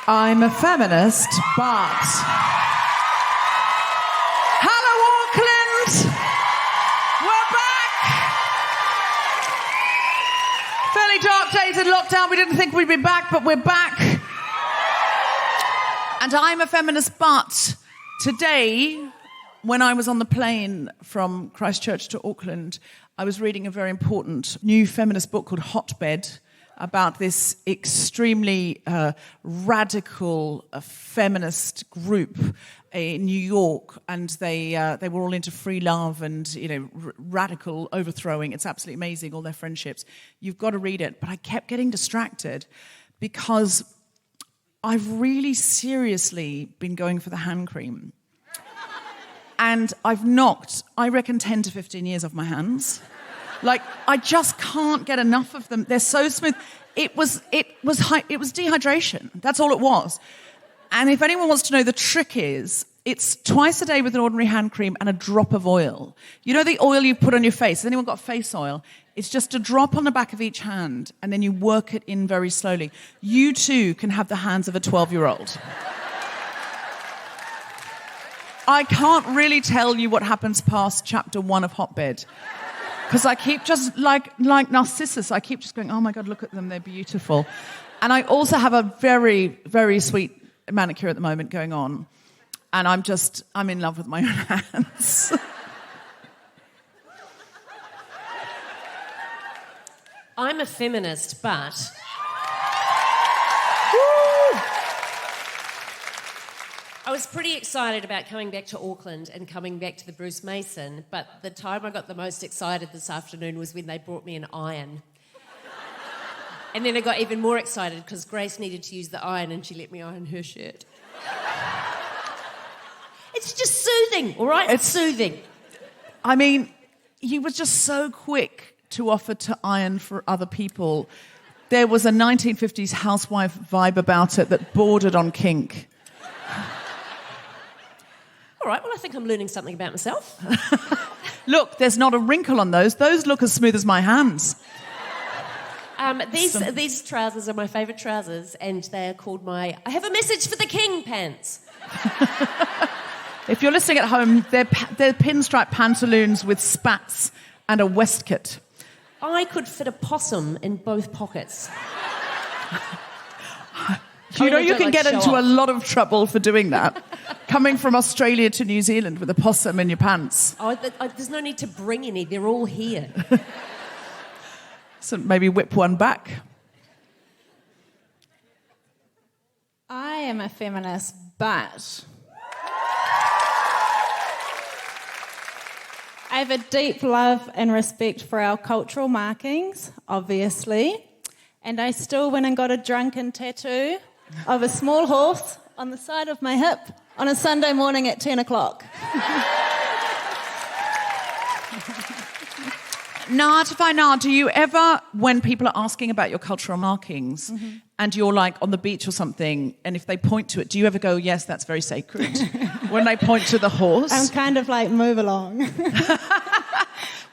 I'm a feminist, but... Hello, Auckland! We're back! Fairly dark days in lockdown. We didn't think we'd be back, but we're back. And I'm a feminist, but today, when I was on the plane from Christchurch to Auckland, I was reading a very important new feminist book called Hotbed, about this extremely radical feminist group in New York, and they were all into free love and radical overthrowing. It's absolutely amazing, all their friendships. You've got to read it. But I kept getting distracted because I've really seriously been going for the hand cream, and I've knocked, I reckon, 10 to 15 years off my hands. Like, I just can't get enough of them. They're so smooth. It was dehydration. That's all it was. And if anyone wants to know, the trick is, it's twice a day with an ordinary hand cream and a drop of oil. You know the oil you put on your face? Has anyone got face oil? It's just a drop on the back of each hand, and then you work it in very slowly. You too can have the hands of a 12-year-old. I can't really tell you what happens past chapter 1 of Hotbed. Because I keep just, like Narcissus, I keep just going, oh my God, look at them, they're beautiful. And I also have a very, very sweet manicure at the moment going on. And I'm in love with my own hands. I'm a feminist, but... I was pretty excited about coming back to Auckland and coming back to the Bruce Mason, but the time I got the most excited this afternoon was when they brought me an iron. And then I got even more excited because Grace needed to use the iron and she let me iron her shirt. It's just soothing, all right? It's soothing. I mean, he was just so quick to offer to iron for other people. There was a 1950s housewife vibe about it that bordered on kink. All right, well, I think I'm learning something about myself. Look, there's not a wrinkle on those. Those look as smooth as my hands. These trousers are my favourite trousers, and they are called my I have a message for the king pants. If you're listening at home, they're pinstripe pantaloons with spats and a waistcoat. I could fit a possum in both pockets. You know, you can get into a lot of trouble for doing that. Coming from Australia to New Zealand with a possum in your pants. There's no need to bring any. They're all here. So maybe whip one back. I am a feminist, but I have a deep love and respect for our cultural markings, obviously. And I still went and got a drunken tattoo of a small horse on the side of my hip on a Sunday morning at 10 o'clock. Now, do you ever, when people are asking about your cultural markings, and you're like on the beach or something, and if they point to it, do you ever go, yes, that's very sacred? When they point to the horse? I'm kind of like, move along.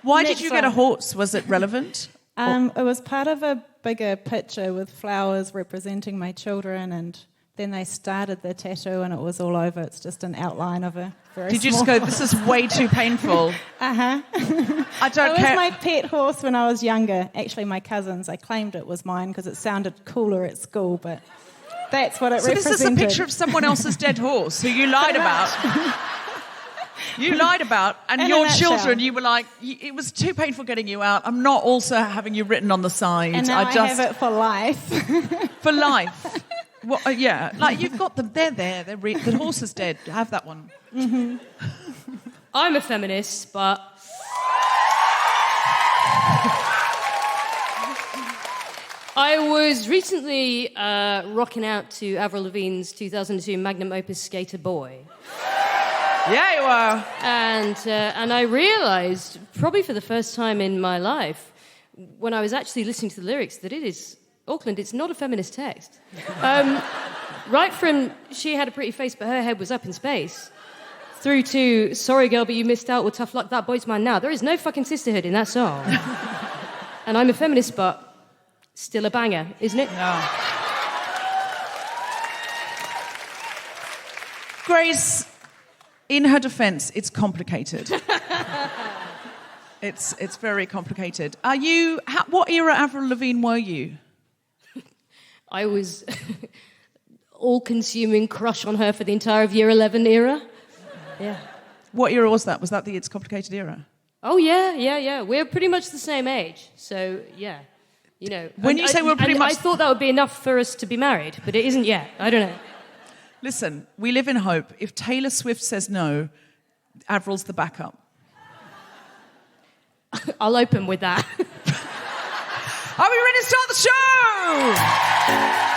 Why did you get a horse? Was it relevant? It was part of a bigger picture with flowers representing my children, and then they started the tattoo and it was all over. It's just an outline of a very Did you just go, this is way too painful? Uh-huh. I don't care. It was my pet horse when I was younger. Actually, my cousins, I claimed it was mine because it sounded cooler at school, but that's what it represented. So this is a picture of someone else's dead horse who you lied about. You lied about, and your children, you were like, it was too painful getting you out. I'm not also having you written on the side. And now I have it for life. For life. Well, yeah, like you've got them. They're there. The horse is dead. Have that one. Mm-hmm. I'm a feminist, but I was recently rocking out to Avril Lavigne's 2002 magnum opus Skater Boy. Yeah, you are. And I realised, probably for the first time in my life, when I was actually listening to the lyrics, that it is Auckland. It's not a feminist text. Right from she had a pretty face, but her head was up in space, through to sorry girl, but you missed out. Well, tough luck, that boy's mine now. There is no fucking sisterhood in that song. And I'm a feminist, but still a banger, isn't it? No. Grace, in her defence, it's complicated. It's very complicated. What era Avril Lavigne were you? I was all-consuming crush on her for the entire of Year 11 era. Yeah. What era was that? Was that the It's Complicated era? Oh, yeah. We're pretty much the same age. So, yeah. You know, when you say we're pretty much... I thought that would be enough for us to be married, but it isn't yet. I don't know. Listen, we live in hope. If Taylor Swift says no, Avril's the backup. I'll open with that. Are we ready to start the show?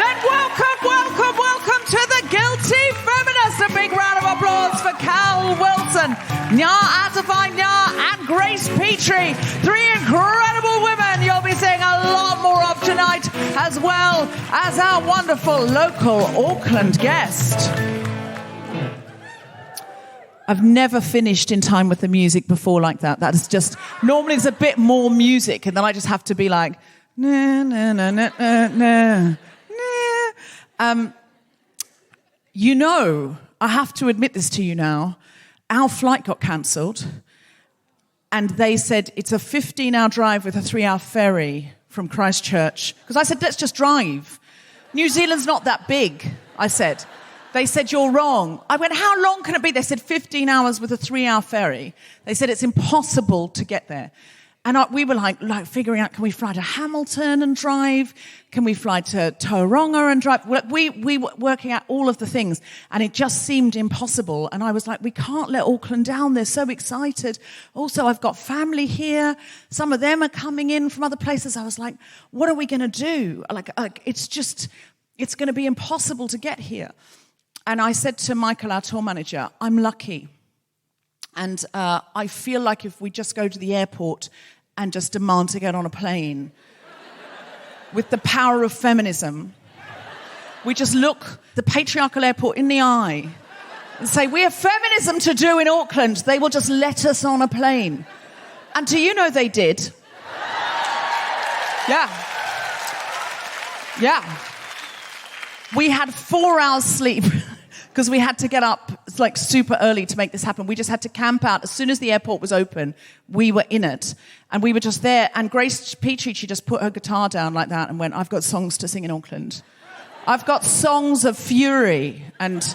Then welcome to the Guilty Feminist. A big round of applause for Cal Wilson, Nya Atafai Nya, and Grace Petrie. 3 incredible women you'll be seeing a lot more of tonight, as well as our wonderful local Auckland guest. I've never finished in time with the music before like that. That is just... Normally there's a bit more music, and then I just have to be like... Na, na, na, na, na, na, na. You know, I have to admit this to you now, our flight got cancelled, and they said it's a 15-hour drive with a 3-hour ferry from Christchurch. Because I said, let's just drive. New Zealand's not that big, I said. They said, you're wrong. I went, how long can it be? They said 15 hours with a 3-hour ferry. They said it's impossible to get there. And we were like figuring out, can we fly to Hamilton and drive? Can we fly to Tauranga and drive? We were working out all of the things, and it just seemed impossible. And I was like, we can't let Auckland down. They're so excited. Also, I've got family here. Some of them are coming in from other places. I was like, what are we going to do? Like it's going to be impossible to get here. And I said to Michael, our tour manager, I'm lucky. And I feel like if we just go to the airport and just demand to get on a plane with the power of feminism, we just look the patriarchal airport in the eye and say, we have feminism to do in Auckland. They will just let us on a plane. And do you know they did? Yeah. We had 4 hours sleep because we had to get up like super early to make this happen. We just had to camp out. As soon as the airport was open, we were in it. And we were just there. And Grace Petrie, she just put her guitar down like that and went, I've got songs to sing in Auckland. I've got songs of fury and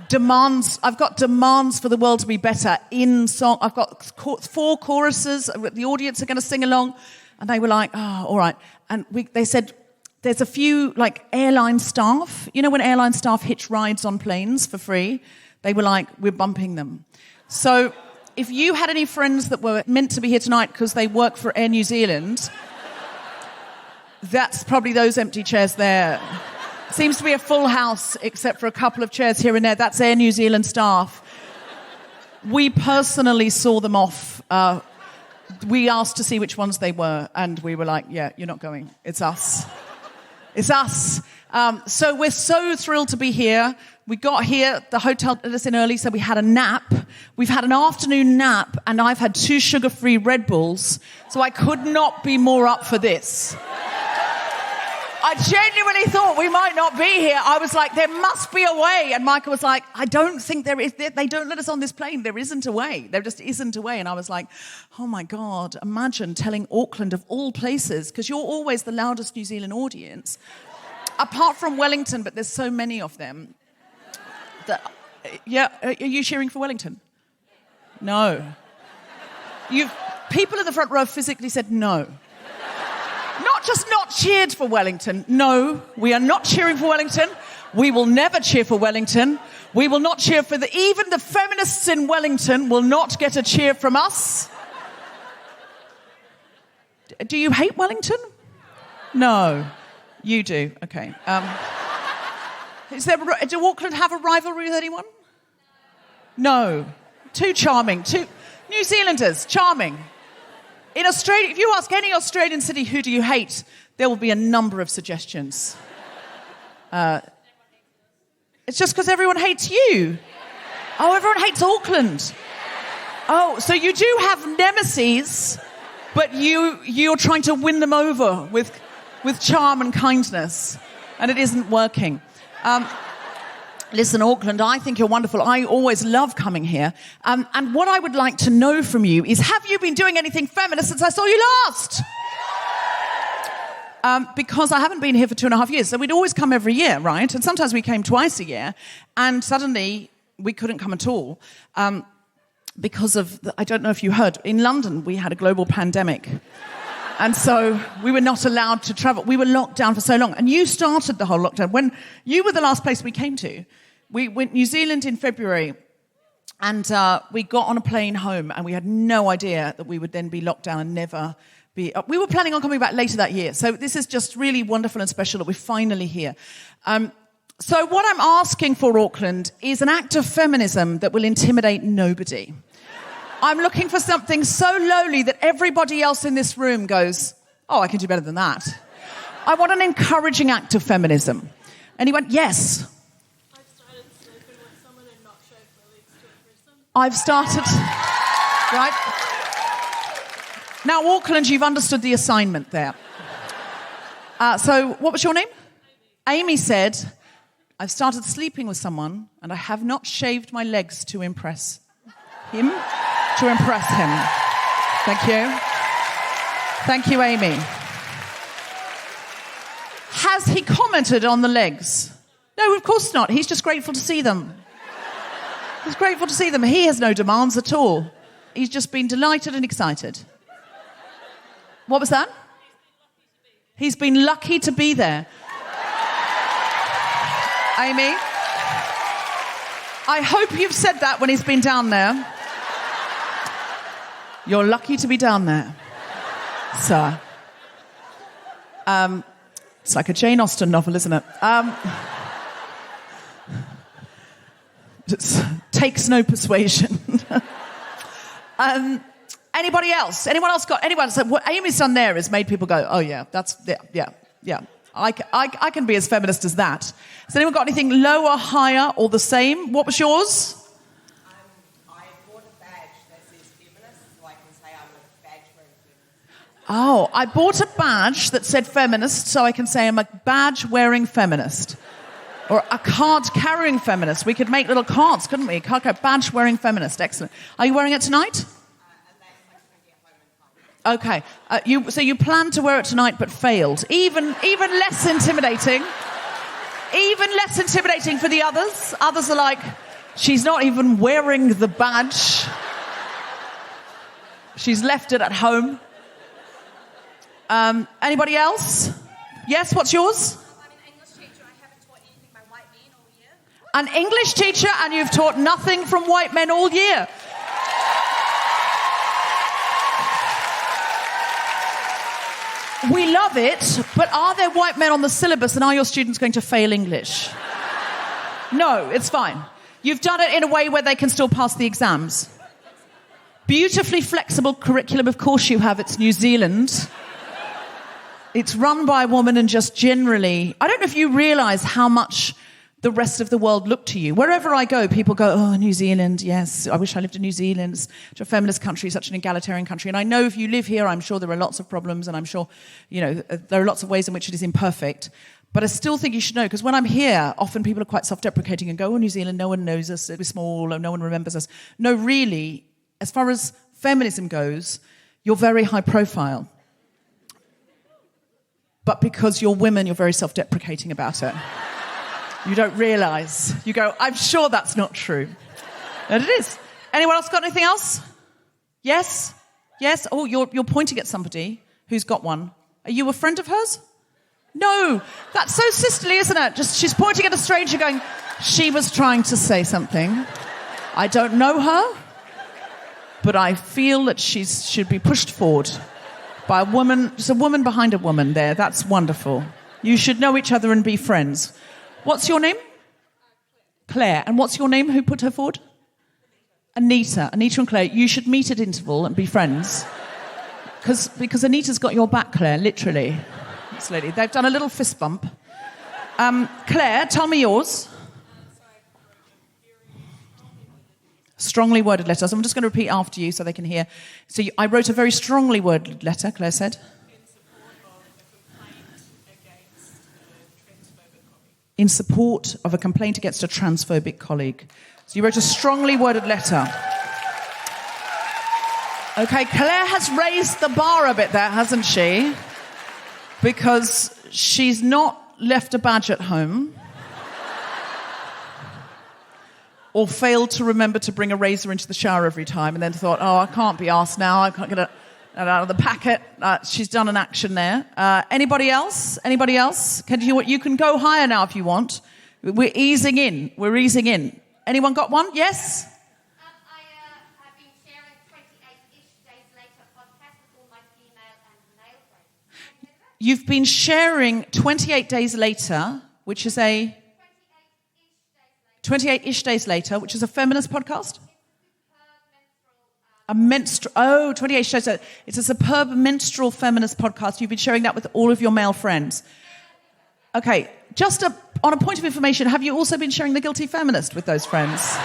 demands. I've got demands for the world to be better in song. I've got 4 choruses. The audience are going to sing along. And they were like, oh, all right. And they said, there's a few, like, airline staff. You know when airline staff hitch rides on planes for free? They were like, we're bumping them. So if you had any friends that were meant to be here tonight because they work for Air New Zealand, that's probably those empty chairs there. Seems to be a full house, except for a couple of chairs here and there. That's Air New Zealand staff. We personally saw them off. We asked to see which ones they were, and we were like, yeah, you're not going. It's us. It's us. So we're so thrilled to be here. We got here, the hotel let us in early, so we had a nap. We've had an afternoon nap, and I've had 2 sugar-free Red Bulls, so I could not be more up for this. I genuinely thought we might not be here. I was like, there must be a way. And Michael was like, I don't think there is. They don't let us on this plane. There isn't a way. There just isn't a way. And I was like, oh my God, imagine telling Auckland of all places, because you're always the loudest New Zealand audience, apart from Wellington, but there's so many of them. Yeah, are you cheering for Wellington? No. People in the front row physically said no. Not just not cheered for Wellington. No, we are not cheering for Wellington. We will never cheer for Wellington. We will not cheer for even the feminists in Wellington will not get a cheer from us. Do you hate Wellington? No. You do. Okay. Do Auckland have a rivalry with anyone? No. Too charming. New Zealanders, charming. In Australia, if you ask any Australian city, who do you hate, there will be a number of suggestions. It's just because everyone hates you. Oh, everyone hates Auckland. Oh, so you do have nemesis, but you're trying to win them over with charm and kindness, and it isn't working. Listen, Auckland, I think you're wonderful. I always love coming here. And what I would like to know from you is, have you been doing anything feminist since I saw you last? Because I haven't been here for 2.5 years. So we'd always come every year, right? And sometimes we came twice a year. And suddenly we couldn't come at all. Because of, I don't know if you heard, in London we had a global pandemic. And so we were not allowed to travel. We were locked down for so long. And you started the whole lockdown. When you were the last place we came to, we went New Zealand in February. And we got on a plane home and we had no idea that we would then be locked down and never be... we were planning on coming back later that year. So this is just really wonderful and special that we're finally here. So what I'm asking for, Auckland, is an act of feminism that will intimidate nobody. I'm looking for something so lowly that everybody else in this room goes, oh, I can do better than that. I want an encouraging act of feminism. And he went, yes. I've started sleeping with someone and not shaved my legs to impress them. I've started... Right? Now, Auckland, you've understood the assignment there. So what was your name? Amy said, I've started sleeping with someone and I have not shaved my legs to impress him. To impress him. Thank you. Thank you, Amy. Has he commented on the legs? No, of course not. He's just grateful to see them. He's grateful to see them. He has no demands at all. He's just been delighted and excited. What was that? He's been lucky to be there. Amy, I hope you've said that when he's been down there. You're lucky to be down there, sir. It's like a Jane Austen novel, isn't it? It takes no persuasion. Anybody else? Anyone else got... Anyone? So what Amy's done there is made people go, oh, yeah, that's... Yeah. I can be as feminist as that. Has anyone got anything lower, higher, or the same? What was yours? Oh, I bought a badge that said feminist, so I can say I'm a badge-wearing feminist. Or a card-carrying feminist. We could make little cards, couldn't we? Badge-wearing feminist. Excellent. Are you wearing it tonight? Okay. So you planned to wear it tonight but failed. Even less intimidating. Even less intimidating for the others. Others are like, she's not even wearing the badge. She's left it at home. Anybody else? Yes, what's yours? I'm an English teacher. I haven't taught anything by white men all year. An English teacher, and you've taught nothing from white men all year. We love it, but are there white men on the syllabus and are your students going to fail English? No, it's fine. You've done it in a way where they can still pass the exams. Beautifully flexible curriculum, of course you have. It's New Zealand. It's run by a woman and just generally... I don't know if you realise how much the rest of the world look to you. Wherever I go, people go, oh, New Zealand, yes, I wish I lived in New Zealand. It's such a feminist country, such an egalitarian country. And I know if you live here, I'm sure there are lots of problems and I'm sure, there are lots of ways in which it is imperfect. But I still think you should know, because when I'm here, often people are quite self-deprecating and go, oh, New Zealand, no one knows us, we're small, no one remembers us. No, really, as far as feminism goes, you're very high profile. But because you're women, you're very self-deprecating about it. You don't realise. You go, I'm sure that's not true. And it is. Anyone else got anything else? Yes? Yes? Oh, you're pointing at somebody who's got one. Are you a friend of hers? No. That's so sisterly, isn't it? Just she's pointing at a stranger going, she was trying to say something. I don't know her, but I feel that she should be pushed forward by a woman. There's a woman behind a woman there. That's wonderful. You should know each other and be friends. What's your name? Claire. And what's your name? Who put her forward? Anita. Anita and Claire. You should meet at interval and be friends. Because Anita's got your back, Claire, literally. Absolutely. They've done a little fist bump. Claire, tell me yours. Strongly worded letters. I'm just going to repeat after you so they can hear. So I wrote a very strongly worded letter, Claire said. In support of the complaint against the transphobic copy. in support of a complaint against a transphobic colleague. So you wrote a strongly worded letter. Okay, Claire has raised the bar a bit there, hasn't she? Because she's not left a badge at home or failed to remember to bring a razor into the shower every time and then thought, oh, I can't be asked now, I can't get it out of the packet. She's done an action there. Anybody else? Anybody else? You can go higher now if you want. We're easing in. Anyone got one? Yes? I have been sharing 28-ish days later podcast with all my female and male friends. You've been sharing 28 days later, which is a... 28-ish days later, which is a feminist podcast? A menstrual... Oh, 28 days later. It's a superb menstrual feminist podcast. You've been sharing that with all of your male friends. Okay, just on a point of information, have you also been sharing The Guilty Feminist with those friends?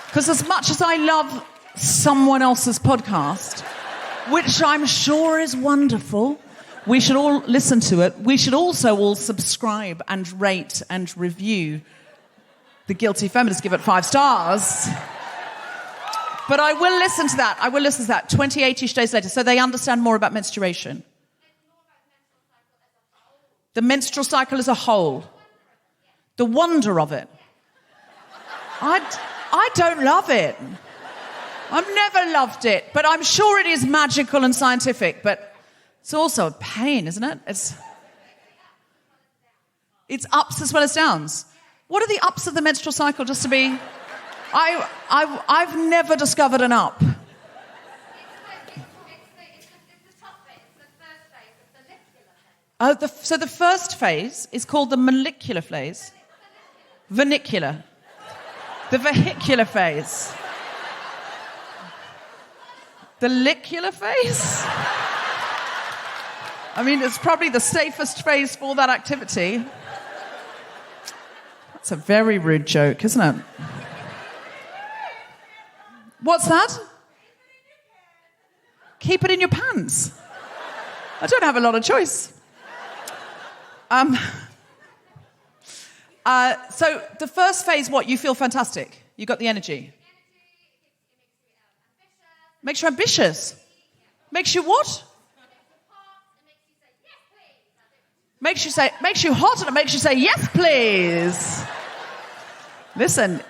Because as much as I love someone else's podcast, which I'm sure is wonderful, we should all listen to it. We should also all subscribe and rate and review The Guilty Feminist. Give it 5 stars. But I will listen to that. 28-ish days later. So they understand more about menstruation. The menstrual cycle as a whole. The wonder of it. I don't love it. I've never loved it. But I'm sure it is magical and scientific. But it's also a pain, isn't it? It's ups as well as downs. What are the ups of the menstrual cycle, just to be... I've never discovered an up. It's the top bit. It's the first phase. It's the follicular phase. So the first phase is called the molecular phase. Vernacular. The vehicular phase. The licular phase? I mean, it's probably the safest phase for that activity. That's a very rude joke, isn't it? What's that? Keep it in your pants. I don't have a lot of choice. So the first phase, what? You feel fantastic. You got the energy. Makes you ambitious. Makes you what? Makes you hot, and it makes you say yes, please. Listen,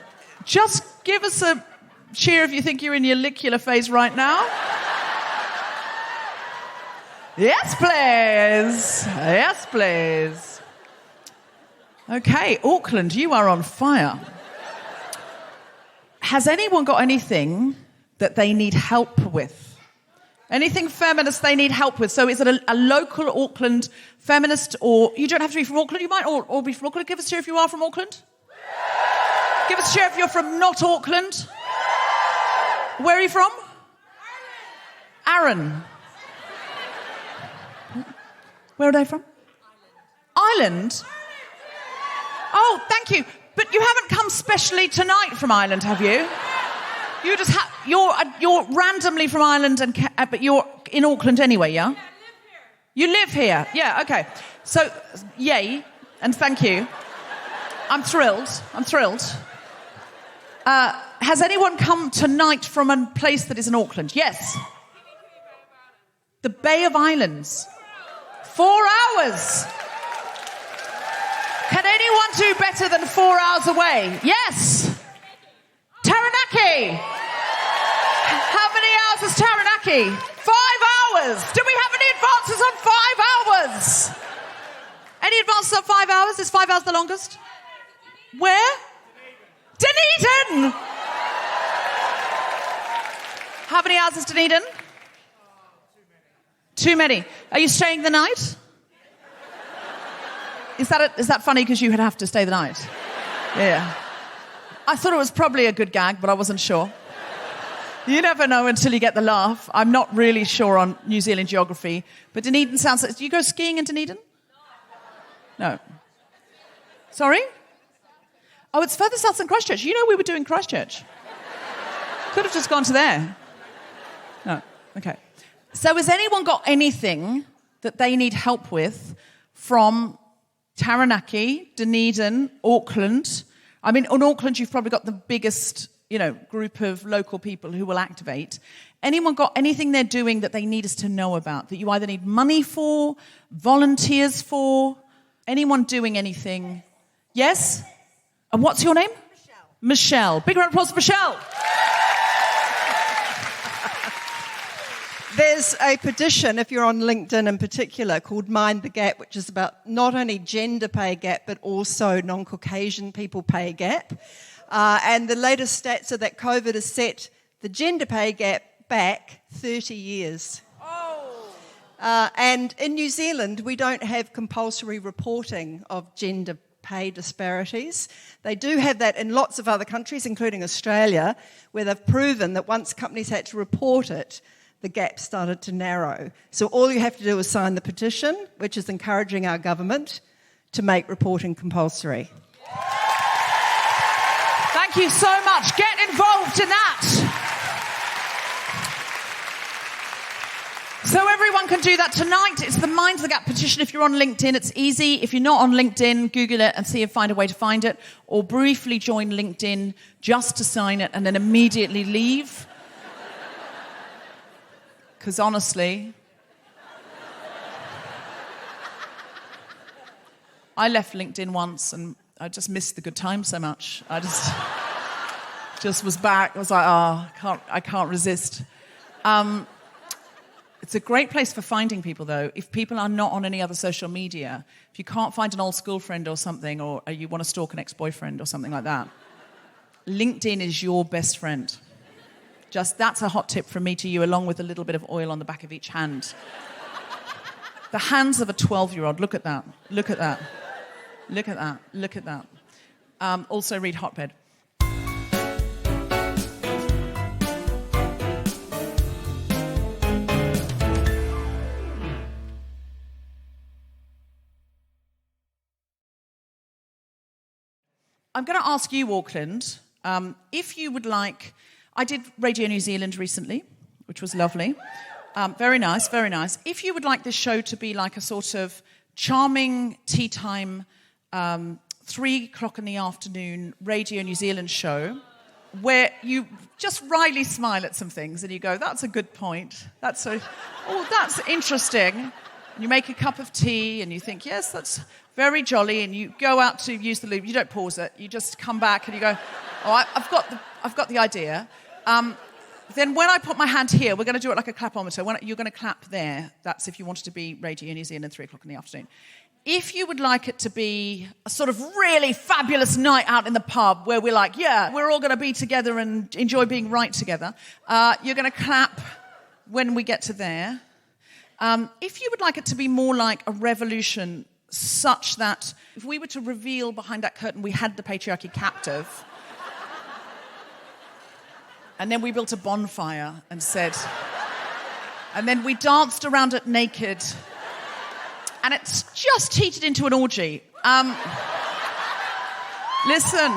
just give us a cheer if you think you're in your licular phase right now. Yes, please. Yes, please. Okay, Auckland, you are on fire. Has anyone got anything that they need help with? Anything feminist they need help with? So is it a local Auckland feminist, or you don't have to be from Auckland, you might all be from Auckland. Give us a cheer if you are from Auckland. Give us a cheer if you're from not Auckland. Where are you from? Aaron. Where are they from? Island. Oh, thank you. But you haven't come specially tonight from Ireland, have you? You just you're randomly from Ireland, but you're in Auckland anyway, yeah? Yeah, I live here. You live here? Yeah, okay. So, yay, and thank you. I'm thrilled. Has anyone come tonight from a place that is in Auckland? Yes. The Bay of Islands. 4 hours. Can anyone do better than 4 hours away? Yes. Taranaki. How many hours is Taranaki? 5 hours. Do we have any advances on 5 hours? Any advances on 5 hours? Is 5 hours the longest? Where? Dunedin. How many hours is Dunedin? Too many. Are you staying the night? Is that funny because you would have to stay the night? Yeah. I thought it was probably a good gag, but I wasn't sure. You never know until you get the laugh. I'm not really sure on New Zealand geography, but Dunedin sounds like... Do you go skiing in Dunedin? No. Sorry? Oh, it's further south than Christchurch. You know we were doing Christchurch. Could have just gone to there. No. Okay. So has anyone got anything that they need help with from Taranaki, Dunedin, Auckland. I mean, in Auckland, you've probably got the biggest, group of local people who will activate. Anyone got anything they're doing that they need us to know about, that you either need money for, volunteers for? Anyone doing anything? Yes? And what's your name? Michelle. Big round of applause for Michelle. There's a petition, if you're on LinkedIn in particular, called Mind the Gap, which is about not only gender pay gap, but also non-Caucasian people pay gap. And the latest stats are that COVID has set the gender pay gap back 30 years. And in New Zealand, we don't have compulsory reporting of gender pay disparities. They do have that in lots of other countries, including Australia, where they've proven that once companies had to report it, the gap started to narrow. So all you have to do is sign the petition, which is encouraging our government to make reporting compulsory. Thank you so much. Get involved in that. So everyone can do that tonight. It's the Mind the Gap petition. If you're on LinkedIn, it's easy. If you're not on LinkedIn, Google it and see if find a way to find it. Or briefly join LinkedIn just to sign it and then immediately leave. Because honestly, I left LinkedIn once and I just missed the good times so much. I just was back. I was like, I can't resist. It's a great place for finding people, though. If people are not on any other social media, if you can't find an old school friend or something, or you want to stalk an ex-boyfriend or something like that, LinkedIn is your best friend. That's a hot tip from me to you, along with a little bit of oil on the back of each hand. The hands of a 12-year-old. Look at that. Look at that. Look at that. Look at that. Also read Hotbed. I'm going to ask you, Auckland, if you would like... I did Radio New Zealand recently, which was lovely. Very nice, very nice. If you would like this show to be like a sort of charming tea time, 3 o'clock in the afternoon Radio New Zealand show, where you just wryly smile at some things and you go, that's a good point. That's interesting. And you make a cup of tea and you think, yes, that's very jolly. And you go out to use the loo. You don't pause it. You just come back and you go, I've got the idea. Then when I put my hand here, we're going to do it like a clapometer. You're going to clap there. That's if you wanted to be Radio New Zealand at 3 o'clock in the afternoon. If you would like it to be a sort of really fabulous night out in the pub where we're like, yeah, we're all going to be together and enjoy being right together, you're going to clap when we get to there. If you would like it to be more like a revolution such that if we were to reveal behind that curtain we had the patriarchy captive... And then we built a bonfire and said... And then we danced around it naked. And it's just heated into an orgy. Listen,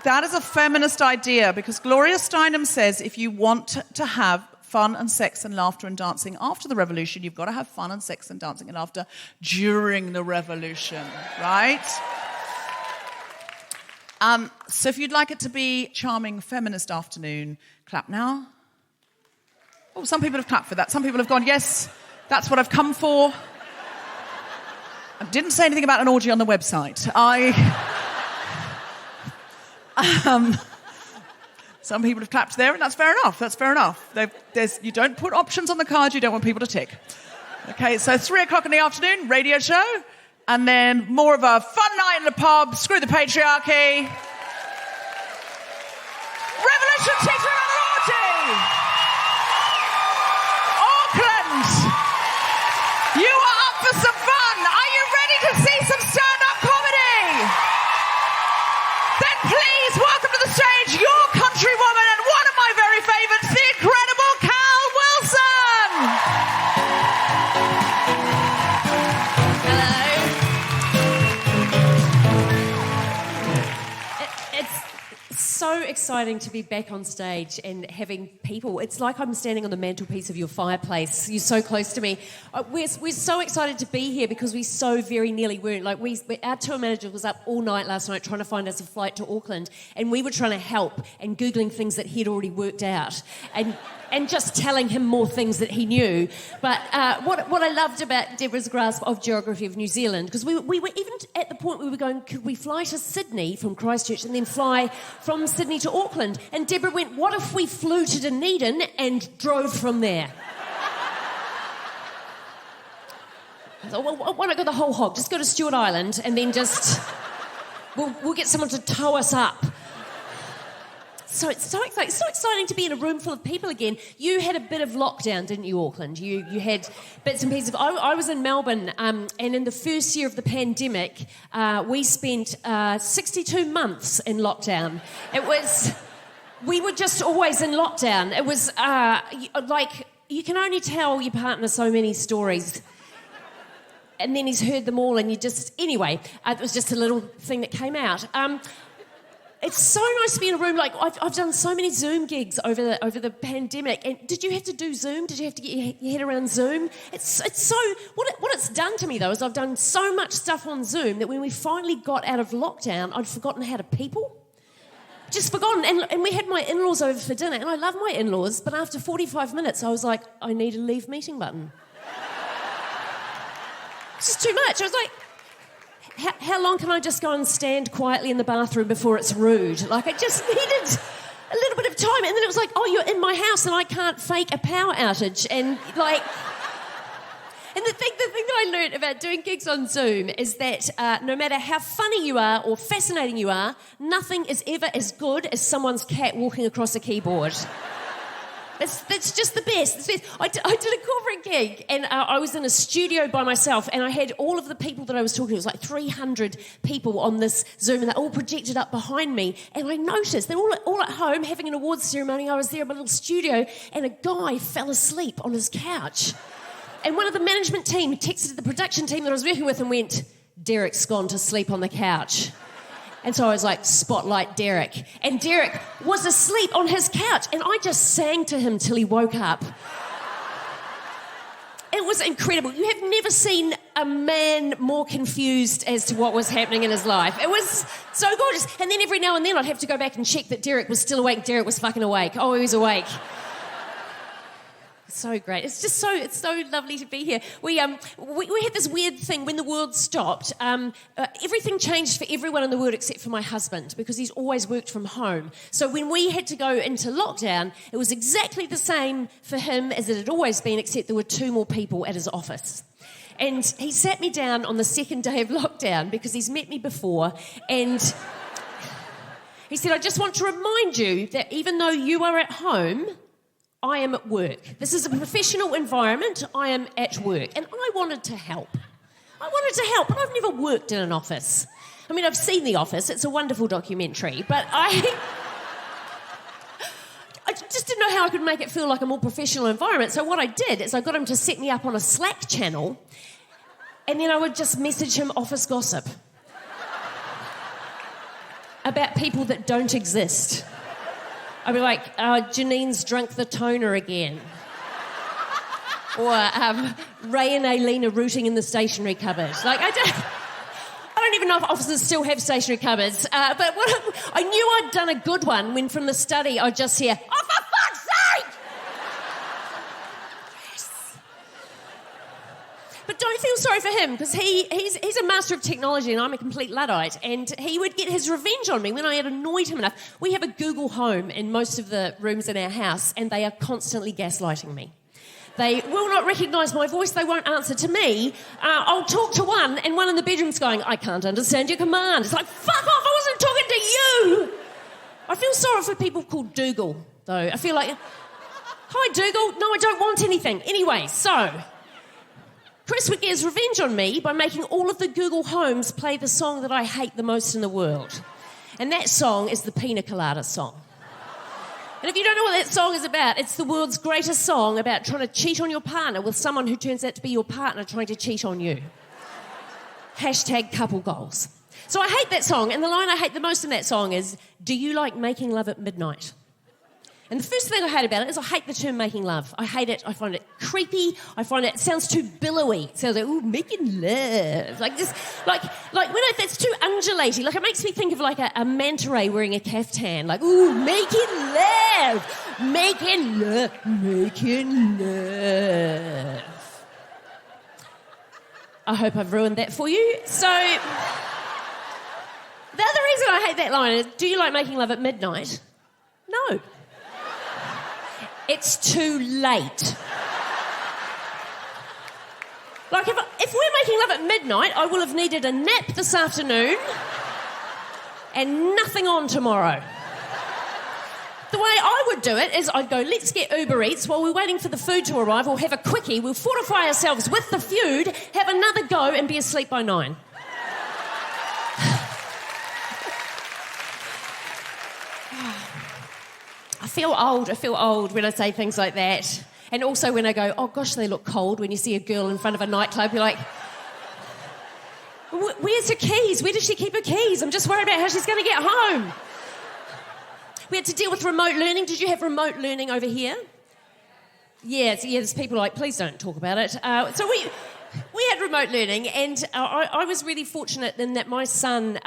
that is a feminist idea because Gloria Steinem says if you want to have fun and sex and laughter and dancing after the revolution, you've got to have fun and sex and dancing and laughter during the revolution, right? So if you'd like it to be charming feminist afternoon, clap now. Oh, some people have clapped for that. Some people have gone, yes, that's what I've come for. I didn't say anything about an orgy on the website. Some people have clapped there, and that's fair enough. That's fair enough. You don't put options on the card you don't want people to tick. Okay, so 3 o'clock in the afternoon, radio show. And then more of a fun night in the pub, screw the patriarchy. Revolution teacher and an orgy! Auckland, you are up for some fun. Are you ready to see some stand-up comedy? Then please welcome to the stage your countrywoman and one of my very favourites, the incredible Cal Wilson! so exciting to be back on stage and having people. It's like I'm standing on the mantelpiece of your fireplace. You're so close to me. We're so excited to be here because we so very nearly weren't. Like our tour manager was up all night last night trying to find us a flight to Auckland, and we were trying to help and Googling things that he'd already worked out and just telling him more things that he knew. But what I loved about Deborah's grasp of geography of New Zealand, because we were even at the point we were going, could we fly to Sydney from Christchurch and then fly from Sydney to Auckland? And Deborah went, what if we flew to Dunedin and drove from there? I thought, well, why not go the whole hog? Just go to Stewart Island and then just... We'll get someone to tow us up. So it's so exciting to be in a room full of people again. You had a bit of lockdown, didn't you, Auckland? You had bits and pieces. I was in Melbourne, and in the first year of the pandemic, we spent 62 months in lockdown. We were just always in lockdown. It was like, you can only tell your partner so many stories. And then he's heard them all, and you just... Anyway, it was just a little thing that came out. It's so nice to be in a room. Like, I've done so many Zoom gigs over the pandemic. And did you have to do Zoom? Did you have to get your head around Zoom? It's so... What it's done to me, though, is I've done so much stuff on Zoom that when we finally got out of lockdown, I'd forgotten how to people. Just forgotten. And we had my in-laws over for dinner, and I love my in-laws, but after 45 minutes, I was like, I need a leave meeting button. It's just too much. I was like... How long can I just go and stand quietly in the bathroom before it's rude? Like, I just needed a little bit of time. And then it was like, oh, you're in my house and I can't fake a power outage. And, like... And the thing that I learned about doing gigs on Zoom is that no matter how funny you are or fascinating you are, nothing is ever as good as someone's cat walking across a keyboard. That's just the best. It's the best. I did a corporate gig, and I was in a studio by myself, and I had all of the people that I was talking to. It was like 300 people on this Zoom, and they all projected up behind me. And I noticed they're all at home having an awards ceremony. I was there in my little studio, and a guy fell asleep on his couch. And one of the management team texted the production team that I was working with and went, "Derek's gone to sleep on the couch." And so I was like, spotlight Derek. And Derek was asleep on his couch. And I just sang to him till he woke up. It was incredible. You have never seen a man more confused as to what was happening in his life. It was so gorgeous. And then every now and then I'd have to go back and check that Derek was still awake. Derek was fucking awake. Oh, he was awake. So great. It's so lovely to be here. We had this weird thing when the world stopped. Everything changed for everyone in the world except for my husband because he's always worked from home. So when we had to go into lockdown, it was exactly the same for him as it had always been, except there were 2 more people at his office. And he sat me down on the second day of lockdown because he's met me before, and he said, "I just want to remind you that even though you are at home, I am at work. This is a professional environment. I am at work." And I wanted to help. But I've never worked in an office. I mean, I've seen The Office. It's a wonderful documentary. But I just didn't know how I could make it feel like a more professional environment. So what I did is I got him to set me up on a Slack channel, and then I would just message him office gossip about people that don't exist. I'd be like, Janine's drunk the toner again. Or Ray and Aileen are rooting in the stationery cupboard. Like, I don't even know if offices still have stationery cupboards. But I knew I'd done a good one when from the study I'd just hear, "Oh, for fuck's sake!" Yes. But don't feel sorry for him, because he's a master of technology and I'm a complete Luddite, and he would get his revenge on me when I had annoyed him enough. We have a Google Home in most of the rooms in our house, and they are constantly gaslighting me. They will not recognise my voice, they won't answer to me. I'll talk to one, and one in the bedroom's going, "I can't understand your command." It's like, fuck off, I wasn't talking to you! I feel sorry for people called Dougal, though. I feel like, "Hi, Dougal. No, I don't want anything." Anyway, so Chris would get his revenge on me by making all of the Google Homes play the song that I hate the most in the world. And that song is the Pina Colada song. And if you don't know what that song is about, it's the world's greatest song about trying to cheat on your partner with someone who turns out to be your partner trying to cheat on you. # couple goals. So I hate that song, and the line I hate the most in that song is, "Do you like making love at midnight?" And the first thing I hate about it is I hate the term making love. I hate it. I find it creepy. I find it sounds too billowy. It sounds like, ooh, making love. Like this, like that's too undulating. Like it makes me think of like a manta ray wearing a caftan. Like, ooh, making love. Making love. Making love. I hope I've ruined that for you. So, the other reason I hate that line is, do you like making love at midnight? No. It's too late. Like, if we're making love at midnight, I will have needed a nap this afternoon and nothing on tomorrow. The way I would do it is I'd go, let's get Uber Eats while we're waiting for the food to arrive, or have a quickie, we'll fortify ourselves with the food, have another go and be asleep by 9. I feel old when I say things like that. And also when I go, oh gosh, they look cold, when you see a girl in front of a nightclub, you're like, where's her keys? Where does she keep her keys? I'm just worried about how she's going to get home. We had to deal with remote learning. Did you have remote learning over here? Yeah, there's people like, please don't talk about it. So we had remote learning, and I was really fortunate in that my son,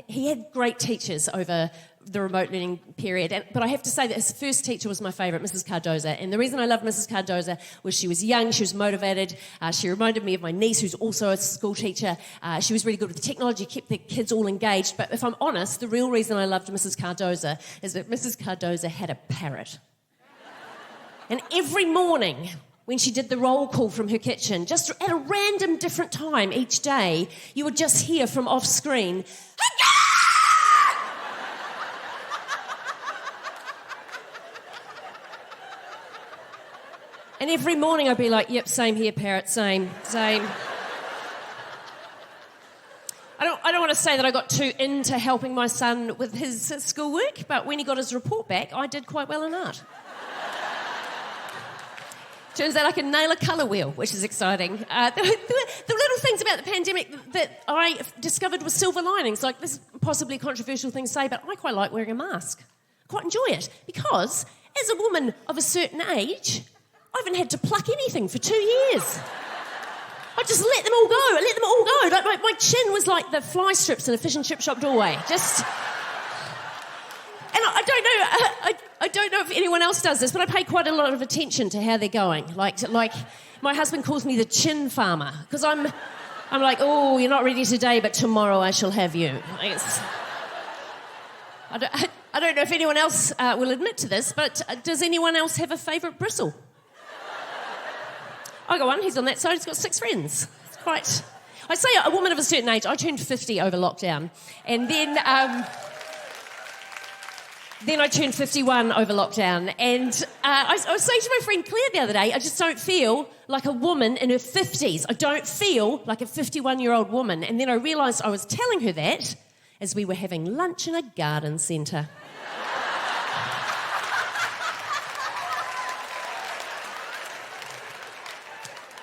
he had great teachers over the remote learning period. But I have to say that his first teacher was my favourite, Mrs. Cardoza. And the reason I loved Mrs. Cardoza was she was young, she was motivated. She reminded me of my niece, who's also a school teacher. She was really good with the technology, kept the kids all engaged. But if I'm honest, the real reason I loved Mrs. Cardoza is that Mrs. Cardoza had a parrot. And every morning, when she did the roll call from her kitchen, just at a random different time each day, you would just hear from off screen, and every morning I'd be like, yep, same here, parrot, same. I don't want to say that I got too into helping my son with his schoolwork, but when he got his report back, I did quite well in art. Turns out I can nail a colour wheel, which is exciting. The little things about the pandemic that I discovered were silver linings. Like, this is possibly a controversial thing to say, but I quite like wearing a mask. I quite enjoy it because, as a woman of a certain age, I haven't had to pluck anything for 2 years. I just let them all go. Like my chin was like the fly strips in a fish and chip shop doorway. Just... And I don't know if anyone else does this, but I pay quite a lot of attention to how they're going. Like my husband calls me the chin farmer, because I'm like, oh, you're not ready today, but tomorrow I shall have you. I don't know if anyone else will admit to this, but does anyone else have a favourite bristle? I got one. He's on that side. He's got 6 friends. It's quite... I say a woman of a certain age. I turned 50 over lockdown, and then I turned 51 over lockdown, and I was saying to my friend Claire the other day, I just don't feel like a woman in her 50s. I don't feel like a 51-year-old woman. And then I realised I was telling her that as we were having lunch in a garden centre.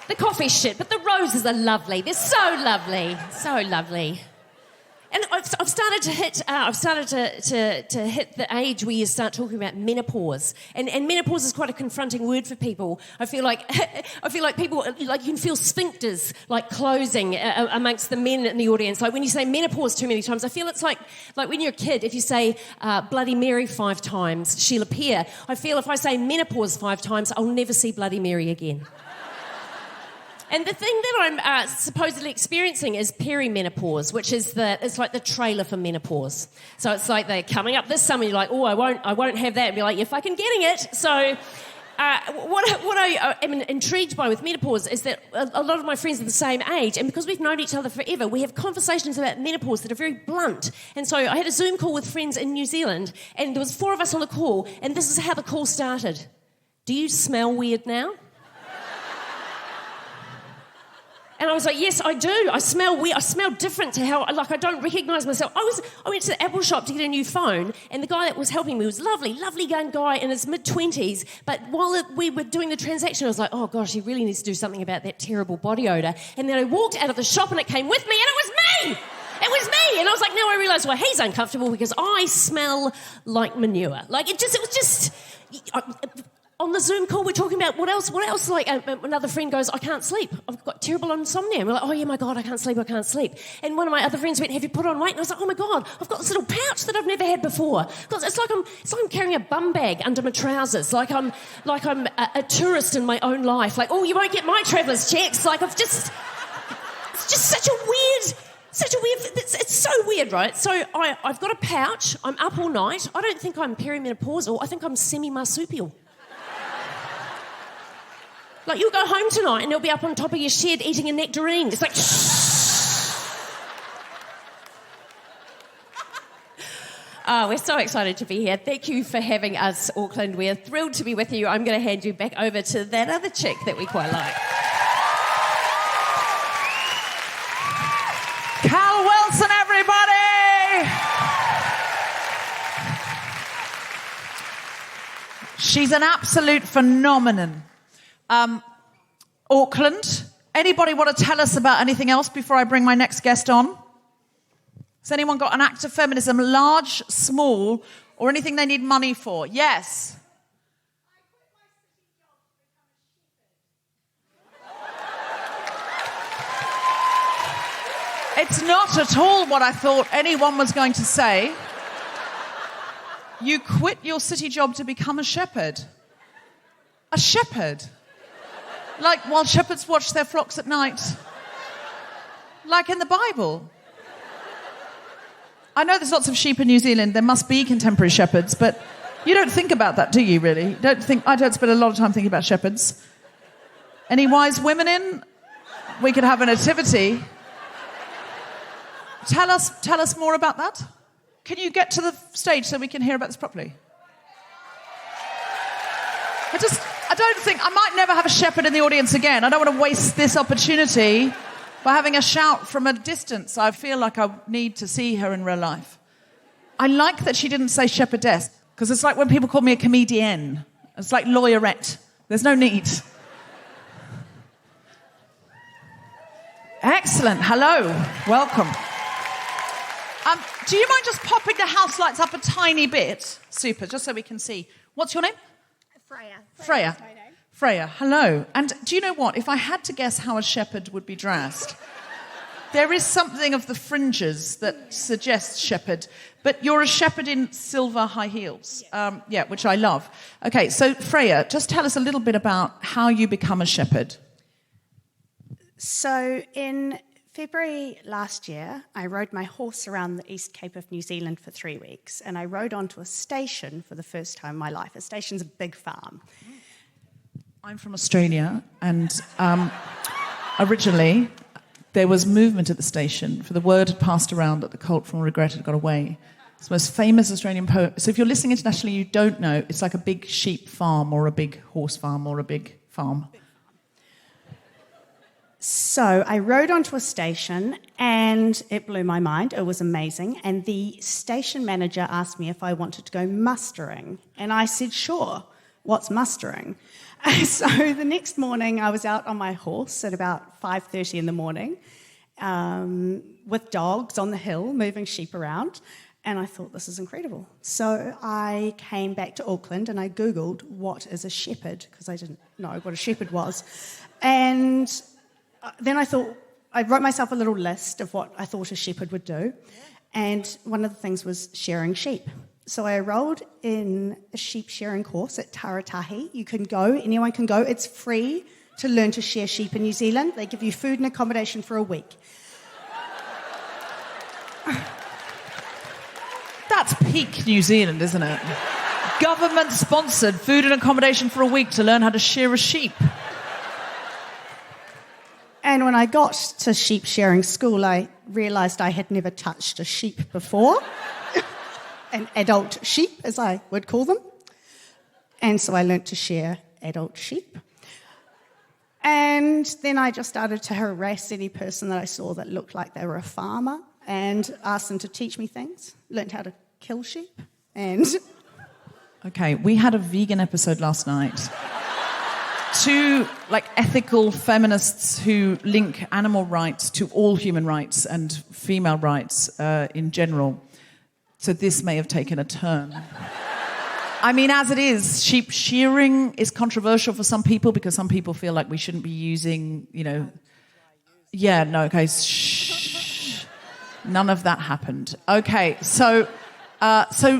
The coffee's shit, but the roses are lovely. They're so lovely, so lovely. And I've started to hit the age where you start talking about menopause, and menopause is quite a confronting word for people. I feel like people, like, you can feel sphincters like closing amongst the men in the audience. Like when you say menopause too many times, I feel it's like when you're a kid, if you say Bloody Mary 5 times, she'll appear. I feel if I say menopause 5 times, I'll never see Bloody Mary again. And the thing that I'm supposedly experiencing is perimenopause, which is it's like the trailer for menopause. So it's like they're coming up this summer, you're like, oh, I won't have that. And be like, you're fucking getting it. So what I am intrigued by with menopause is that a lot of my friends are the same age, and because we've known each other forever, we have conversations about menopause that are very blunt. And so I had a Zoom call with friends in New Zealand, and there was 4 of us on the call, and this is how the call started. Do you smell weird now? And I was like, yes, I do. I smell weird. I smell different to how, like, I don't recognise myself. I went to the Apple shop to get a new phone, and the guy that was helping me was lovely young guy in his mid-20s. But while we were doing the transaction, I was like, oh, gosh, he really needs to do something about that terrible body odour. And then I walked out of the shop, and it came with me, and it was me! It was me. And I was like, now I realise why he's uncomfortable, because I smell like manure. Like, it was just... On the Zoom call, we're talking about what else. Like, another friend goes, I can't sleep. I've got terrible insomnia. And we're like, oh, yeah, my God, I can't sleep. And one of my other friends went, have you put on weight? And I was like, oh, my God, I've got this little pouch that I've never had before. Because it's like I'm carrying a bum bag under my trousers. Like I'm a tourist in my own life. Like, oh, you won't get my traveller's checks. Like, it's just such a weird... It's so weird, right? So I've got a pouch. I'm up all night. I don't think I'm perimenopausal. I think I'm semi-marsupial. Like, you'll go home tonight and you'll be up on top of your shed eating a nectarine. It's like, Oh, we're so excited to be here. Thank you for having us, Auckland. We're thrilled to be with you. I'm going to hand you back over to that other chick that we quite like. Cal Wilson, everybody! She's an absolute phenomenon. Auckland, anybody want to tell us about anything else before I bring my next guest on? Has anyone got an act of feminism, large, small, or anything they need money for? Yes. It's not at all what I thought anyone was going to say. You quit your city job to become a shepherd. A shepherd? Like while shepherds watch their flocks at night. Like in the Bible. I know there's lots of sheep in New Zealand. There must be contemporary shepherds, but you don't think about that, do you, really? I don't spend a lot of time thinking about shepherds. Any wise women in? We could have a nativity. Tell us more about that. Can you get to the stage so we can hear about this properly? I don't think... I might never have a shepherd in the audience again. I don't want to waste this opportunity by having a shout from a distance. I feel like I need to see her in real life. I like that she didn't say shepherdess, because it's like when people call me a comedienne. It's like lawyerette. There's no need. Excellent. Hello. Welcome. Do you mind just popping the house lights up a tiny bit? Super, just so we can see. What's your name? Freya. Freya, hello. And do you know what? If I had to guess how a shepherd would be dressed, there is something of the fringes that suggests shepherd, but you're a shepherd in silver high heels, which I love. Okay, so Freya, just tell us a little bit about how you become a shepherd. So in February last year, I rode my horse around the East Cape of New Zealand for 3 weeks, and I rode onto a station for the first time in my life. A station's a big farm. I'm from Australia, and originally there was movement at the station, for the word had passed around that the colt from regret had got away. It's the most famous Australian poem. So if you're listening internationally, you don't know, it's like a big sheep farm or a big horse farm or a big farm. So I rode onto a station and it blew my mind. It was amazing. And the station manager asked me if I wanted to go mustering. And I said, sure. What's mustering? So the next morning I was out on my horse at about 5:30 in the morning with dogs on the hill moving sheep around. And I thought, this is incredible. So I came back to Auckland and I Googled what is a shepherd, because I didn't know what a shepherd was. And then I wrote myself a little list of what I thought a shepherd would do, and one of the things was shearing sheep. So I enrolled in a sheep shearing course at Taratahi. You can go, anyone can go. It's free to learn to shear sheep in New Zealand. They give you food and accommodation for a week. That's peak New Zealand, isn't it? Government-sponsored food and accommodation for a week to learn how to shear a sheep. And when I got to sheep shearing school, I realised I had never touched a sheep before. An adult sheep, as I would call them. And so I learnt to shear adult sheep. And then I just started to harass any person that I saw that looked like they were a farmer and asked them to teach me things. Learnt how to kill sheep and... Okay, we had a vegan episode last night. two like ethical feminists who link animal rights to all human rights and female rights in general. So this may have taken a turn. I mean, as it is, sheep shearing is controversial for some people because some people feel like we shouldn't be using, Yeah, no, okay, shh. None of that happened. Okay, so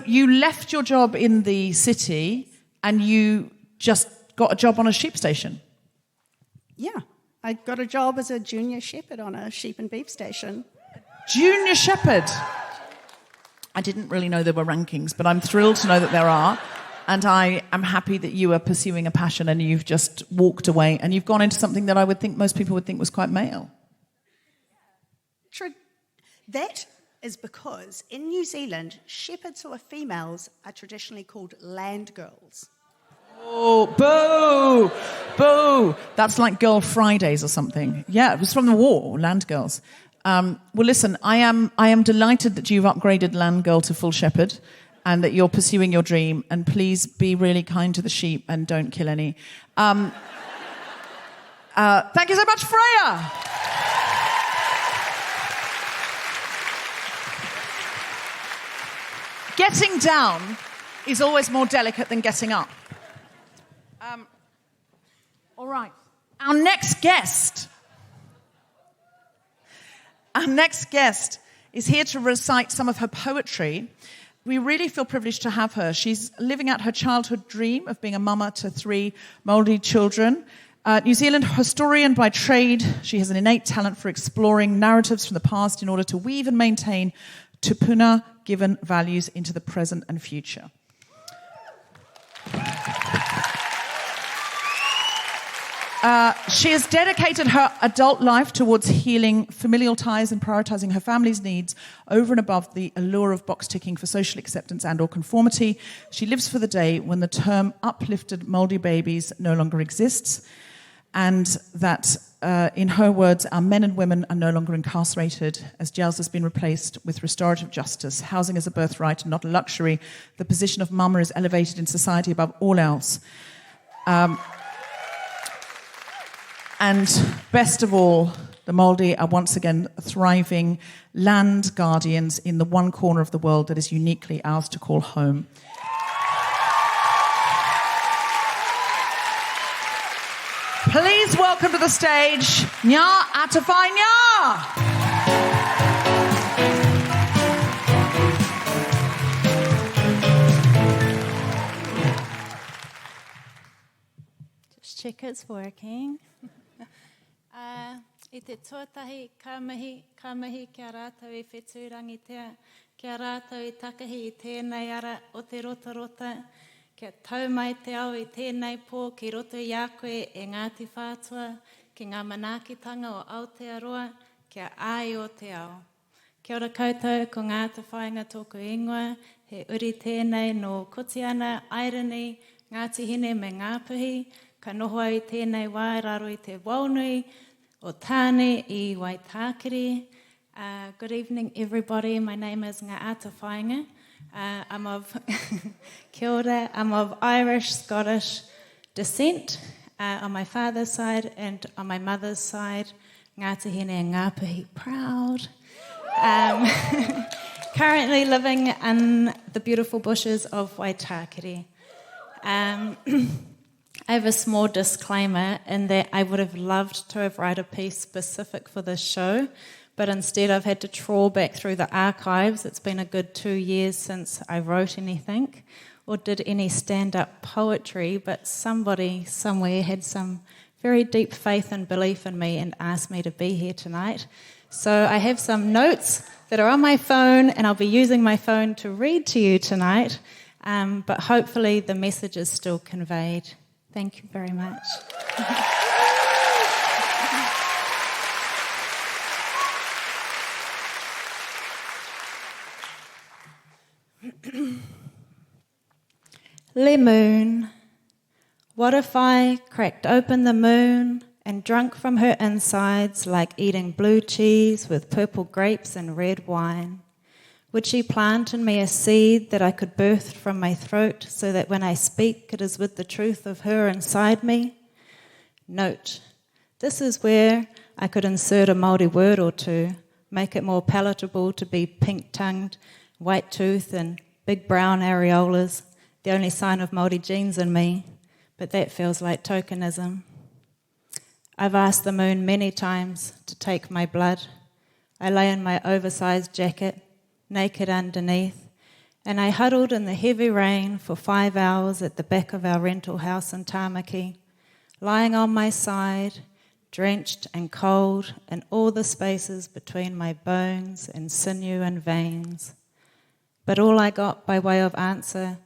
you left your job in the city and you just got a job on a sheep station. Yeah, I got a job as a junior shepherd on a sheep and beef station. Junior shepherd. I didn't really know there were rankings, but I'm thrilled to know that there are. And I am happy that you are pursuing a passion and you've just walked away and you've gone into something that I would think most people would think was quite male. That is because in New Zealand, shepherds who are females are traditionally called land girls. Oh, boo! Boo! That's like Girl Fridays or something. Yeah, it was from the war, land girls. Well, listen, I am delighted that you've upgraded land girl to full shepherd and that you're pursuing your dream. And please be really kind to the sheep and don't kill any. Thank you so much, Freya! Getting down is always more delicate than getting up. All right. Our next guest is here to recite some of her poetry. We really feel privileged to have her. She's living out her childhood dream of being a mama to 3 Māori children. New Zealand historian by trade, she has an innate talent for exploring narratives from the past in order to weave and maintain tupuna-given values into the present and future. She has dedicated her adult life towards healing familial ties and prioritising her family's needs over and above the allure of box ticking for social acceptance and or conformity. She lives for the day when the term uplifted Māori babies no longer exists, and that, in her words, our men and women are no longer incarcerated, as jails has been replaced with restorative justice. Housing is a birthright and not a luxury. The position of mama is elevated in society above all else. And best of all, the Māori are once again thriving land guardians in the one corner of the world that is uniquely ours to call home. Please welcome to the stage, Ngā Atawhai Ngā! Just check it's working. I te tuatahi ka mihi kia rātou I whetūrangitea, kia rātou I takahi I tēnei ara o te rota, kia tau mai te au I tēnei pō ki roto I a koe e Ngāti Whātua, ki ngā manaakitanga o Aotearoa, kia ai o te ao. Kia ora koutou, ko ngā tawhainga tōku ingoa, he uri tēnei no Kotiana, Airani, Ngāti Hine me Ngāpuhi, ka noho ai tēnei wairaro I te waunui, o tāne I Waitākiri. Good evening, everybody. My name is Ngā Atawhainga. I'm of kia ora, I'm of Irish, Scottish descent on my father's side, and on my mother's side, Ngāti Hine and Ngāpuhi, proud. Currently living in the beautiful bushes of Waitākiri. I have a small disclaimer in that I would have loved to have written a piece specific for this show, but instead I've had to trawl back through the archives. It's been a good 2 years since I wrote anything or did any stand-up poetry, but somebody somewhere had some very deep faith and belief in me and asked me to be here tonight. So I have some notes that are on my phone, and I'll be using my phone to read to you tonight, but hopefully the message is still conveyed. Thank you very much. Le moon, what if I cracked open the moon and drunk from her insides like eating blue cheese with purple grapes and red wine? Would she plant in me a seed that I could birth from my throat so that when I speak it is with the truth of her inside me? Note, this is where I could insert a Māori word or two, make it more palatable to be pink-tongued, white-toothed and big brown areolas, the only sign of Māori genes in me, but that feels like tokenism. I've asked the moon many times to take my blood. I lay in my oversized jacket, naked underneath, and I huddled in the heavy rain for 5 hours at the back of our rental house in Tāmaki, lying on my side, drenched and cold in all the spaces between my bones and sinew and veins. But all I got by way of answer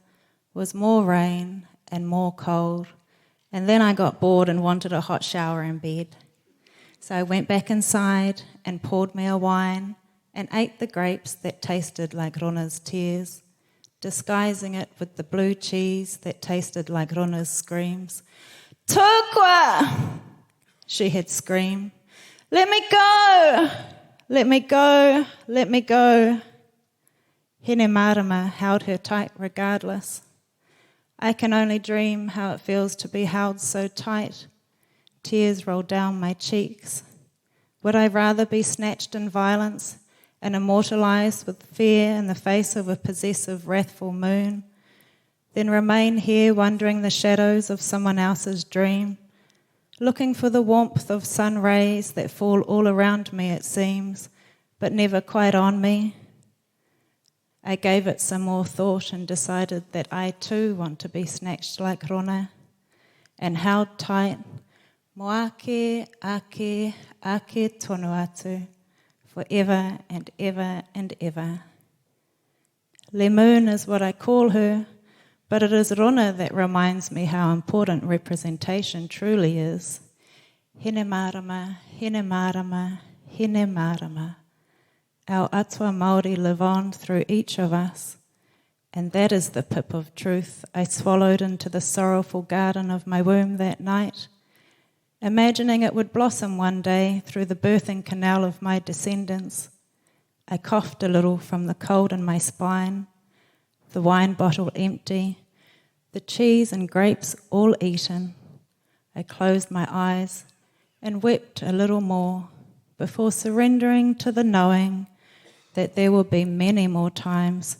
was more rain and more cold, and then I got bored and wanted a hot shower in bed. So I went back inside and poured me a wine and ate the grapes that tasted like Rona's tears, disguising it with the blue cheese that tasted like Rona's screams. Tukwa! She had screamed. Let me go! Let me go! Let me go! Hene Marama held her tight regardless. I can only dream how it feels to be held so tight. Tears roll down my cheeks. Would I rather be snatched in violence and immortalized with fear in the face of a possessive, wrathful moon, than remain here wondering the shadows of someone else's dream, looking for the warmth of sun rays that fall all around me, it seems, but never quite on me? I gave it some more thought and decided that I too want to be snatched like Rona and held tight, moake, ake, ake tonu atu, forever and ever and ever. Le Moon is what I call her, but it is Rona that reminds me how important representation truly is. Hene marama, hene marama, hene marama. Our atua Māori live on through each of us, and that is the pip of truth I swallowed into the sorrowful garden of my womb that night, imagining it would blossom one day through the birthing canal of my descendants. I coughed a little from the cold in my spine, the wine bottle empty, the cheese and grapes all eaten. I closed my eyes and wept a little more before surrendering to the knowing that there will be many more times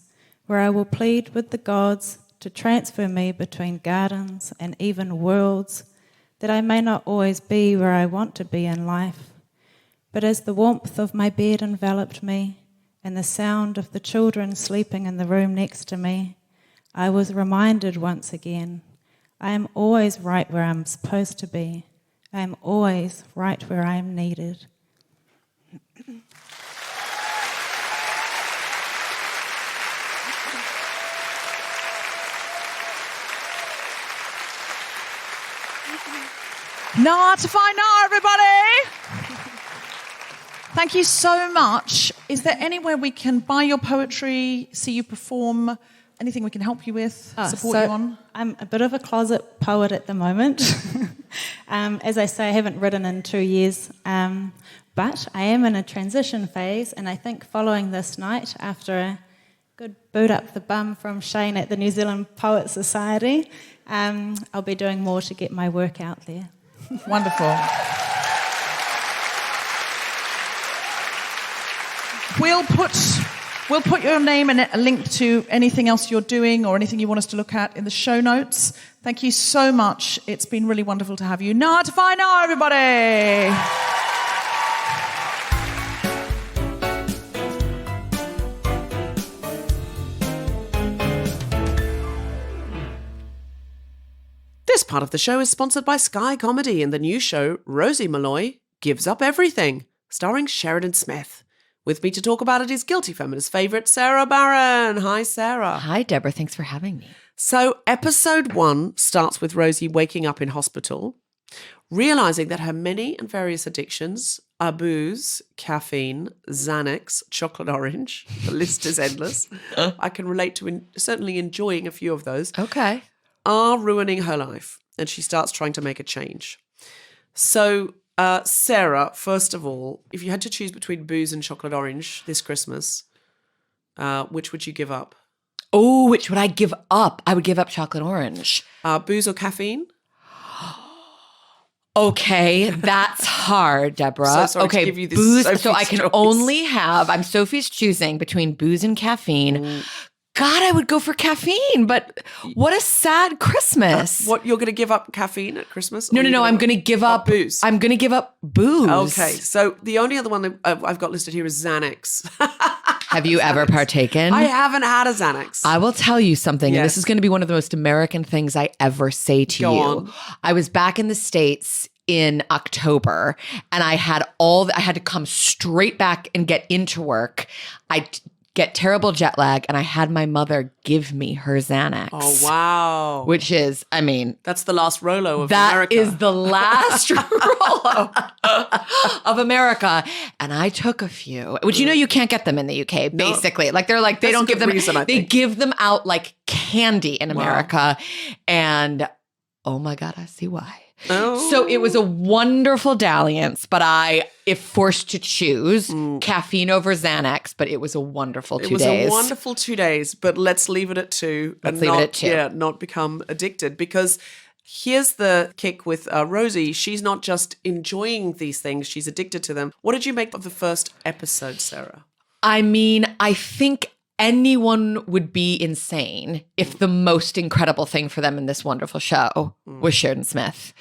where I will plead with the gods to transfer me between gardens and even worlds, that I may not always be where I want to be in life. But as the warmth of my bed enveloped me and the sound of the children sleeping in the room next to me, I was reminded once again, I am always right where I'm supposed to be. I am always right where I am needed. Nah to find now, everybody. Thank you so much. Is there anywhere we can buy your poetry, see you perform, anything we can help you with, support you on? I'm a bit of a closet poet at the moment. As I say, I haven't written in 2 years, but I am in a transition phase, and I think following this night, after a good boot up the bum from Shane at the New Zealand Poets Society, I'll be doing more to get my work out there. Wonderful. We'll put your name and a link to anything else you're doing or anything you want us to look at in the show notes. Thank you so much. It's been really wonderful to have you. Ngā te whainau, everybody. This part of the show is sponsored by Sky Comedy and the new show Rosie Malloy Gives Up Everything, starring Sheridan Smith. With me to talk about it is Guilty Feminist favourite Sarah Barron. Hi, Sarah. Hi, Deborah. Thanks for having me. So episode 1 starts with Rosie waking up in hospital, realising that her many and various addictions are booze, caffeine, Xanax, chocolate orange. The list is endless. I can relate to certainly enjoying a few of those. Okay. Are ruining her life, and she starts trying to make a change. So, Sarah, first of all, if you had to choose between booze and chocolate orange this Christmas, which would you give up? Oh, which would I give up? I would give up chocolate orange. Booze or caffeine? Okay, that's hard, Deborah. So sorry to okay, give you this booze. Sophie's So I can choice. only have. I'm Sophie's choosing between booze and caffeine. God, I would go for caffeine, but what a sad Christmas. What, you're going to give up caffeine at Christmas? No, Or no, you're no. gonna I'm going to give up booze. I'm going to give up booze. Okay, so the only other one that I've got listed here is Xanax. Have you ever partaken? I haven't had a Xanax. I will tell you something, and Yes. this is going to be one of the most American things I ever say to Go you. on. I was back in the States in October, and I had to come straight back and get into work. Get terrible jet lag, and I had my mother give me her Xanax. Oh, wow. Which is, I mean, That's the last Rolo of that America. is the last Rolo of America. And I took a few, which you can't get them in the UK, basically. Like they That's don't a give good them, reason, I they think. give them out like candy in America. And oh my God, I see why. Oh. So it was a wonderful dalliance, but if forced to choose, caffeine over Xanax, but it was a wonderful 2 days. It was a wonderful 2 days, but let's leave it at 2. Let's leave it at 2. Yeah, not become addicted, because here's the kick with Rosie. She's not just enjoying these things, she's addicted to them. What did you make of the first episode, Sarah? I mean, I think anyone would be insane if the most incredible thing for them in this wonderful show was Sheridan Smith.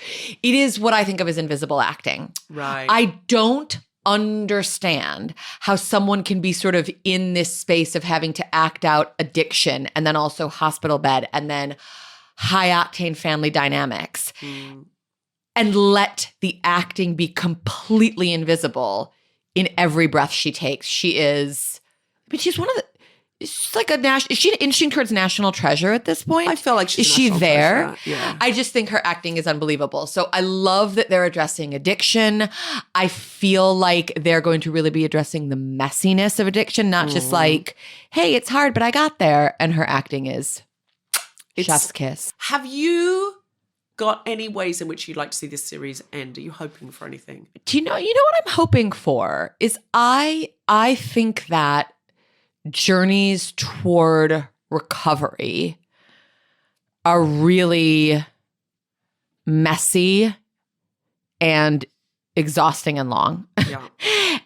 It is what I think of as invisible acting. Right. I don't understand how someone can be sort of in this space of having to act out addiction and then also hospital bed and then high octane family dynamics and let the acting be completely invisible in every breath she takes. She's one of the, she's like is she inching towards national treasure at this point? I feel like she's Is she national there? treasure, yeah. I just think her acting is unbelievable. So I love that they're addressing addiction. I feel like they're going to really be addressing the messiness of addiction, not just like, hey, it's hard, but I got there. And her acting is chef's kiss. Have you got any ways in which you'd like to see this series end? Are you hoping for anything? Do you know what I'm hoping for is I think that journeys toward recovery are really messy and exhausting and long. Yeah.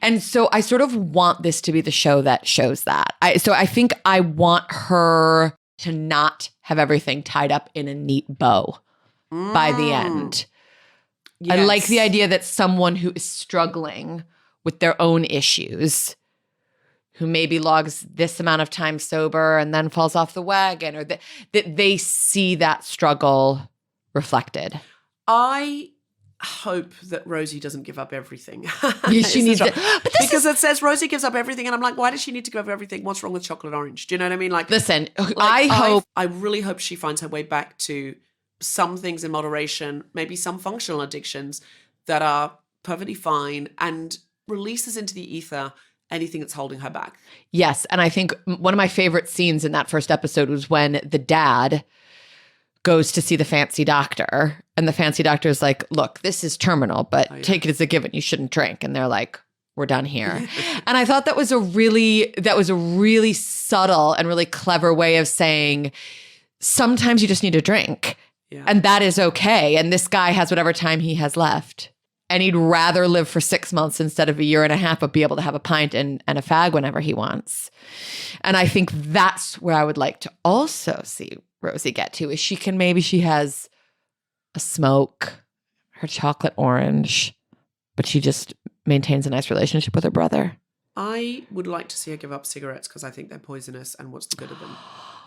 And so I sort of want this to be the show that shows that. So I think I want her to not have everything tied up in a neat bow by the end. I like the idea that someone who is struggling with their own issues, who maybe logs this amount of time sober and then falls off the wagon, or that they see that struggle reflected. I hope that Rosie doesn't give up everything. She needs it. But because it says Rosie gives up everything, and I'm like, why does she need to give up everything? What's wrong with chocolate orange? Do you know what I mean? Like, listen, I really hope she finds her way back to some things in moderation, maybe some functional addictions that are perfectly fine, and releases into the ether anything that's holding her back. Yes. And I think one of my favorite scenes in that first episode was when the dad goes to see the fancy doctor, and the fancy doctor is like, look, this is terminal, but take it as a given. You shouldn't drink. And they're like, we're done here. And I thought that was a really subtle and really clever way of saying, sometimes you just need to drink. Yeah. And that is okay. And this guy has whatever time he has left. And he'd rather live for 6 months instead of a year and a half, but be able to have a pint and a fag whenever he wants. And I think that's where I would like to also see Rosie get to, is she has a smoke, her chocolate orange, but she just maintains a nice relationship with her brother. I would like to see her give up cigarettes because I think they're poisonous, and what's the good of them?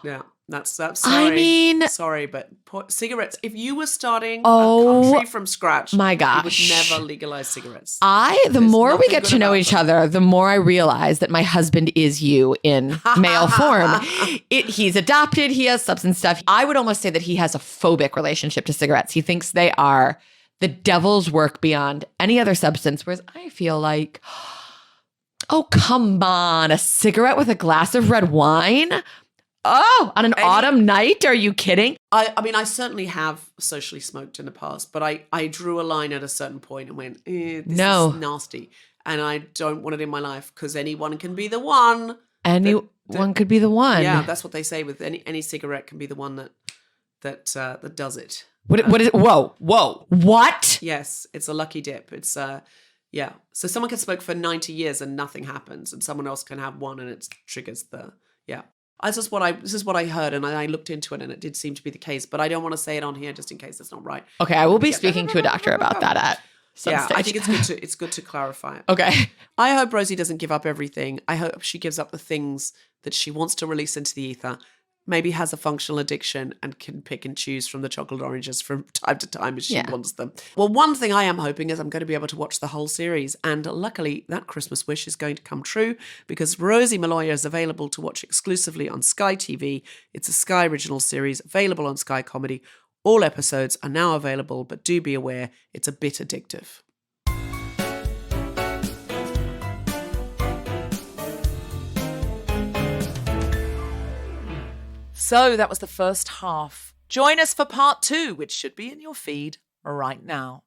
Yeah, that's sorry. Sorry, but cigarettes, if you were starting a country from scratch, my you gosh, would never legalize cigarettes. The more we get to know each other, the more I realize that my husband is you in male form. He's adopted, he has substance stuff. I would almost say that he has a phobic relationship to cigarettes. He thinks they are the devil's work beyond any other substance, whereas I feel like, oh, come on, a cigarette with a glass of red wine? Oh, on an autumn night? Are you kidding? I mean, I certainly have socially smoked in the past, but I drew a line at a certain point and went, this is nasty. And I don't want it in my life because anyone can be the one. Anyone could be the one. Yeah, that's what they say with any cigarette can be the one that does it. What is it? Whoa. What? Yes, it's a lucky dip. It's yeah. So someone can smoke for 90 years and nothing happens, and someone else can have one and it triggers the This is what I heard, and I looked into it, and it did seem to be the case. But I don't want to say it on here just in case it's not right. Okay, I will be speaking to a doctor about that at some stage. I think it's good to clarify it. Okay. I hope Rosie doesn't give up everything. I hope she gives up the things that she wants to release into the ether. Maybe has a functional addiction and can pick and choose from the chocolate oranges from time to time as she wants them. Well, one thing I am hoping is I'm going to be able to watch the whole series. And luckily, that Christmas wish is going to come true because Rosie Maloya is available to watch exclusively on Sky TV. It's a Sky original series available on Sky Comedy. All episodes are now available, but do be aware it's a bit addictive. So that was the first half. Join us for part 2, which should be in your feed right now.